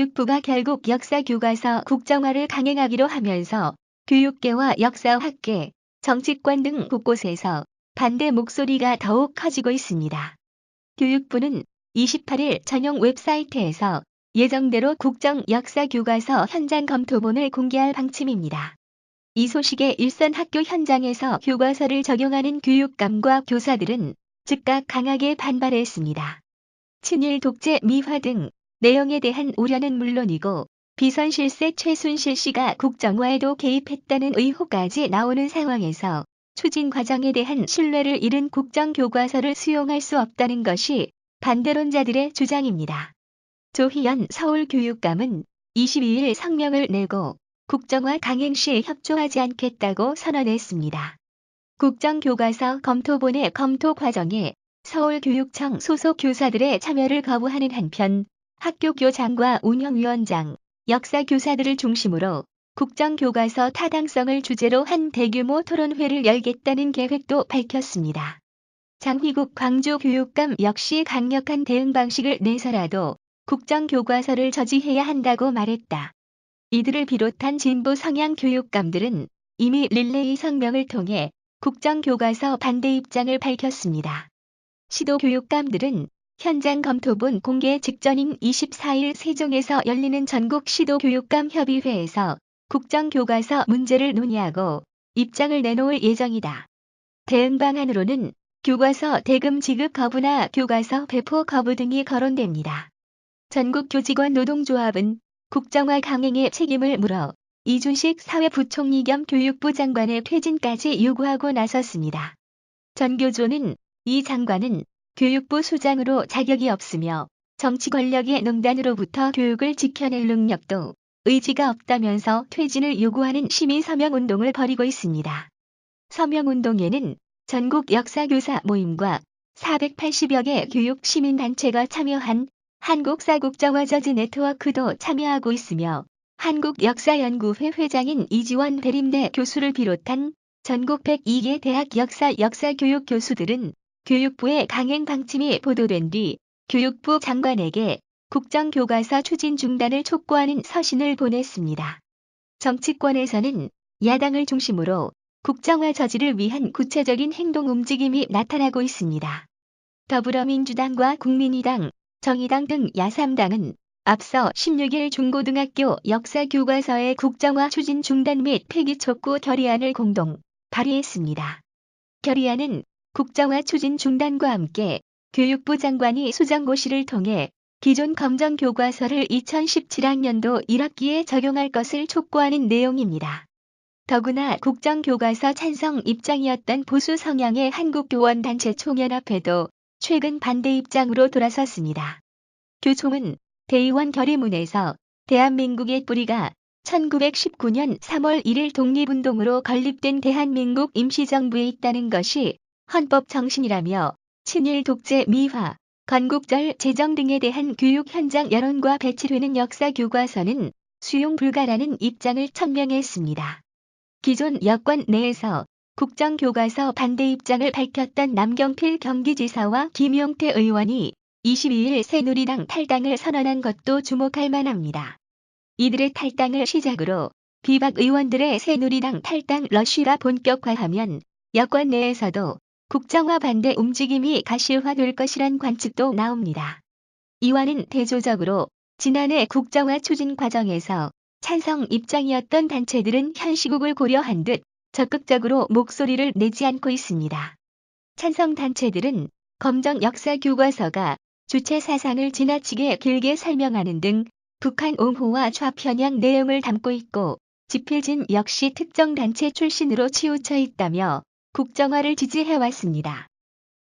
교육부가 결국 역사교과서 국정화를 강행하기로 하면서 교육계와 역사학계, 정치권 등 곳곳에서 반대 목소리가 더욱 커지고 있습니다. 교육부는 28일 전용 웹사이트에서 예정대로 국정 역사교과서 현장 검토본을 공개할 방침입니다. 이 소식에 일선 학교 현장에서 교과서를 적용하는 교육감과 교사들은 즉각 강하게 반발했습니다. 친일 독재 미화 등 내용에 대한 우려는 물론이고 비선실세 최순실 씨가 국정화에도 개입했다는 의혹까지 나오는 상황에서 추진 과정에 대한 신뢰를 잃은 국정교과서를 수용할 수 없다는 것이 반대론자들의 주장입니다. 조희연 서울교육감은 22일 성명을 내고 국정화 강행 시 협조하지 않겠다고 선언했습니다. 국정교과서 검토본의 검토 과정에 서울교육청 소속 교사들의 참여를 거부하는 한편 학교 교장과 운영위원장, 역사교사들을 중심으로 국정교과서 타당성을 주제로 한 대규모 토론회를 열겠다는 계획도 밝혔습니다. 장휘국 광주교육감 역시 강력한 대응 방식을 내서라도 국정교과서를 저지해야 한다고 말했다. 이들을 비롯한 진보 성향 교육감들은 이미 릴레이 성명을 통해 국정교과서 반대 입장을 밝혔습니다. 시도 교육감들은 현장 검토본 공개 직전인 24일 세종에서 열리는 전국 시도교육감 협의회에서 국정교과서 문제를 논의하고 입장을 내놓을 예정이다. 대응 방안으로는 교과서 대금 지급 거부나 교과서 배포 거부 등이 거론됩니다. 전국교직원 노동조합은 국정화 강행의 책임을 물어 이준식 사회부총리 겸 교육부 장관의 퇴진까지 요구하고 나섰습니다. 전교조는 이 장관은 교육부 수장으로 자격이 없으며 정치 권력의 농단으로부터 교육을 지켜낼 능력도 의지가 없다면서 퇴진을 요구하는 시민 서명운동을 벌이고 있습니다. 서명운동에는 전국 역사교사 모임과 480여 개 교육 시민단체가 참여한 한국사국정화 저지 네트워크도 참여하고 있으며 한국역사연구회 회장인 이지원 대림대 교수를 비롯한 전국 102개 대학 역사교육 교수들은 교육부의 강행 방침이 보도된 뒤 교육부 장관에게 국정교과서 추진 중단을 촉구하는 서신을 보냈습니다. 정치권에서는 야당을 중심으로 국정화 저지를 위한 구체적인 행동 움직임이 나타나고 있습니다. 더불어민주당과 국민의당, 정의당 등 야3당은 앞서 16일 중고등학교 역사교과서의 국정화 추진 중단 및 폐기 촉구 결의안을 공동 발의했습니다. 결의안은 국정화 추진 중단과 함께 교육부 장관이 수정고시를 통해 기존 검정교과서를 2017학년도 1학기에 적용할 것을 촉구하는 내용입니다. 더구나 국정교과서 찬성 입장이었던 보수 성향의 한국교원단체 총연합회도 최근 반대 입장으로 돌아섰습니다. 교총은 대의원 결의문에서 대한민국의 뿌리가 1919년 3월 1일 독립운동으로 건립된 대한민국 임시정부에 있다는 것이 헌법 정신이라며 친일 독재 미화, 건국절 제정 등에 대한 교육 현장 여론과 배치되는 역사교과서는 수용 불가라는 입장을 천명했습니다. 기존 여권 내에서 국정교과서 반대 입장을 밝혔던 남경필 경기지사와 김용태 의원이 22일 새누리당 탈당을 선언한 것도 주목할 만합니다. 이들의 탈당을 시작으로 비박 의원들의 새누리당 탈당 러쉬가 본격화하면 여권 내에서도 국정화 반대 움직임이 가시화될 것이란 관측도 나옵니다. 이와는 대조적으로 지난해 국정화 추진 과정에서 찬성 입장이었던 단체들은 현 시국을 고려한 듯 적극적으로 목소리를 내지 않고 있습니다. 찬성 단체들은 검정 역사교과서가 주체 사상을 지나치게 길게 설명하는 등 북한 옹호와 좌편향 내용을 담고 있고 지필진 역시 특정 단체 출신으로 치우쳐 있다며 국정화를 지지해왔습니다.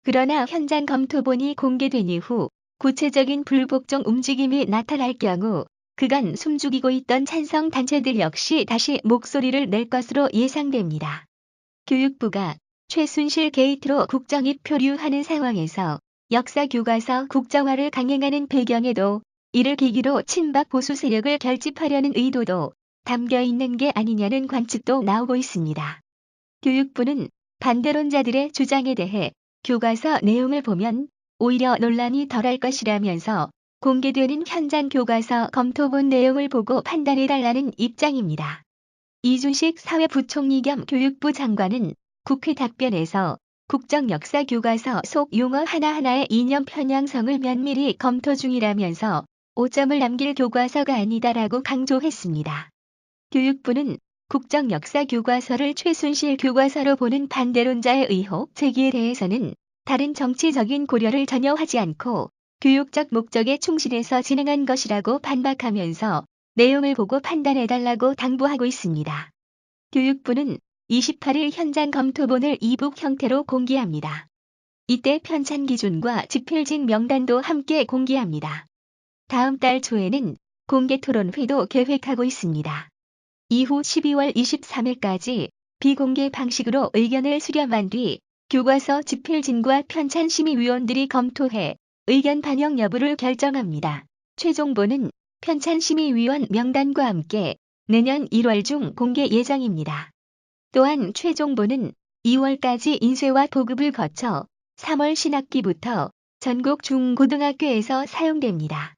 그러나 현장 검토본이 공개된 이후 구체적인 불복종 움직임이 나타날 경우 그간 숨죽이고 있던 찬성 단체들 역시 다시 목소리를 낼 것으로 예상됩니다. 교육부가 최순실 게이트로 국정입 표류하는 상황에서 역사교과서 국정화를 강행하는 배경에도 이를 계기로 친박 보수 세력을 결집하려는 의도도 담겨 있는 게 아니냐는 관측도 나오고 있습니다. 교육부는 반대론자들의 주장에 대해 교과서 내용을 보면 오히려 논란이 덜할 것이라면서 공개되는 현장 교과서 검토본 내용을 보고 판단해달라는 입장입니다. 이준식 사회부총리 겸 교육부 장관은 국회 답변에서 국정역사교과서 속 용어 하나하나의 이념 편향성을 면밀히 검토 중이라면서 오점을 남길 교과서가 아니다라고 강조했습니다. 교육부는 국정역사교과서를 최순실 교과서로 보는 반대론자의 의혹 제기에 대해서는 다른 정치적인 고려를 전혀 하지 않고 교육적 목적에 충실해서 진행한 것이라고 반박하면서 내용을 보고 판단해달라고 당부하고 있습니다. 교육부는 28일 현장 검토본을 이북 형태로 공개합니다. 이때 편찬 기준과 집필진 명단도 함께 공개합니다. 다음 달 초에는 공개 토론회도 계획하고 있습니다. 이후 12월 23일까지 비공개 방식으로 의견을 수렴한 뒤 교과서 집필진과 편찬심의위원들이 검토해 의견 반영 여부를 결정합니다. 최종본은 편찬심의위원 명단과 함께 내년 1월 중 공개 예정입니다. 또한 최종본은 2월까지 인쇄와 보급을 거쳐 3월 신학기부터 전국 중고등학교에서 사용됩니다.